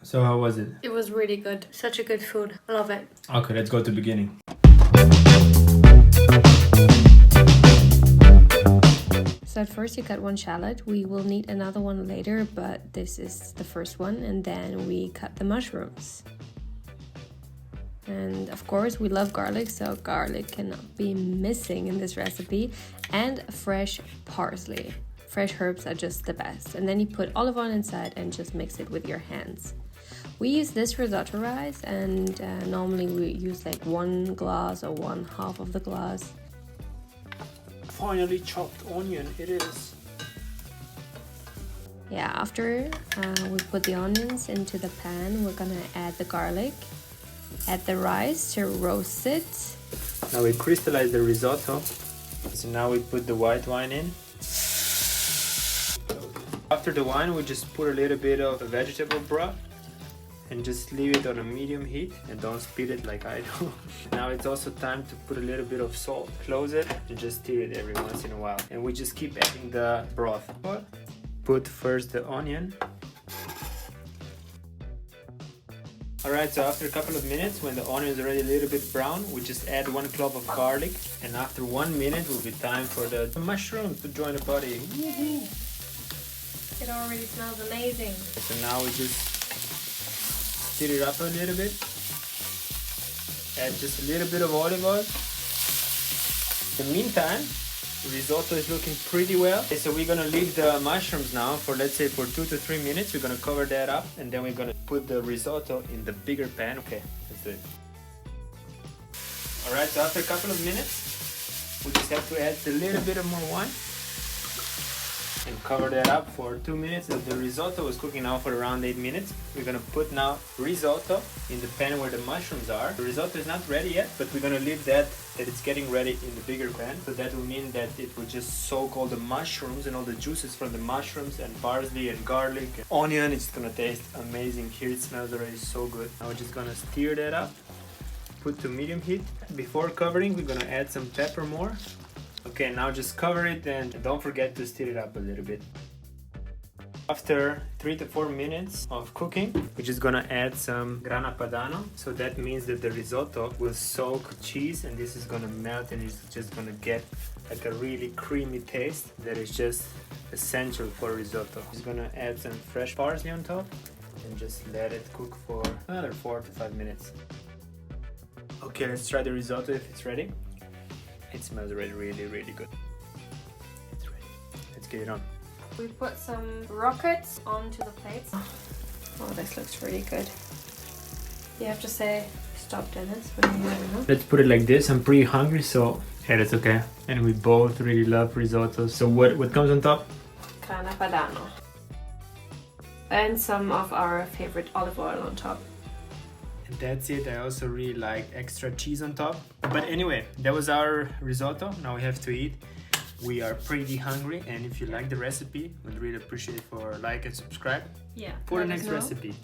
So how was it? It was really good. Such a good food. I love it. Okay, let's go to the beginning. So at first you cut one shallot. We will need another one later, but this is the first one. And then we cut the mushrooms. And of course we love garlic, so garlic cannot be missing in this recipe. And fresh parsley. Fresh herbs are just the best. And then you put olive oil inside and just mix it with your hands. We use this risotto rice, and normally we use like 1 glass or 1/2 of the glass. Finally chopped onion, it is. Yeah, after we put the onions into the pan, we're gonna add the garlic, add the rice to roast it. Now we crystallize the risotto. So now we put the white wine in. After the wine, we just put a little bit of vegetable broth and just leave it on a medium heat and don't spill it like I do. Now it's also time to put a little bit of salt. Close it and just stir it every once in a while. And we just keep adding the broth. Put first the onion. Alright, so after a couple of minutes, when the onion is already a little bit brown, we just add 1 clove of garlic. And after 1 minute, will be time for the mushrooms to join the party. Woohoo! It already smells amazing. So now we just stir it up a little bit. Add just a little bit of olive oil. In the meantime, risotto is looking pretty well. Okay, so we're gonna leave the mushrooms now for, let's say, for 2 to 3 minutes. We're gonna cover that up and then we're gonna put the risotto in the bigger pan. Okay, let's do it. Alright, so after a couple of minutes, we just have to add a little bit of more wine and cover that up for 2 minutes. The risotto is cooking now for around 8 minutes. We're gonna put now risotto in the pan where the mushrooms are. The risotto is not ready yet, but we're gonna leave that it's getting ready in the bigger pan. So that will mean that it will just soak all the mushrooms and all the juices from the mushrooms and parsley and garlic and onion. It's gonna taste amazing. Here it smells already so good. Now we're just gonna stir that up. Put to medium heat. Before covering, we're gonna add some pepper more. Okay, now just cover it and don't forget to stir it up a little bit. After 3 to 4 minutes of cooking, we're just gonna add some Grana Padano. So that means that the risotto will soak cheese and this is gonna melt and it's just gonna get like a really creamy taste that is just essential for risotto. Just gonna add some fresh parsley on top and just let it cook for another 4 to 5 minutes. Okay, let's try the risotto if it's ready. It smells already really good. It's ready. Let's get it on. We put some rockets onto the plates. Oh, this looks really good. You have to say stop, Dennis, when you know. Let's put it like this. I'm pretty hungry, so yeah, that's okay. And we both really love risotto. So what comes on top? Grana Padano. And some of our favorite olive oil on top. And that's it. I also really like extra cheese on top. But anyway, that was our risotto. Now we have to eat. We are pretty hungry, and if you like the recipe, we'd really appreciate it for like and subscribe Yeah. for the next recipe.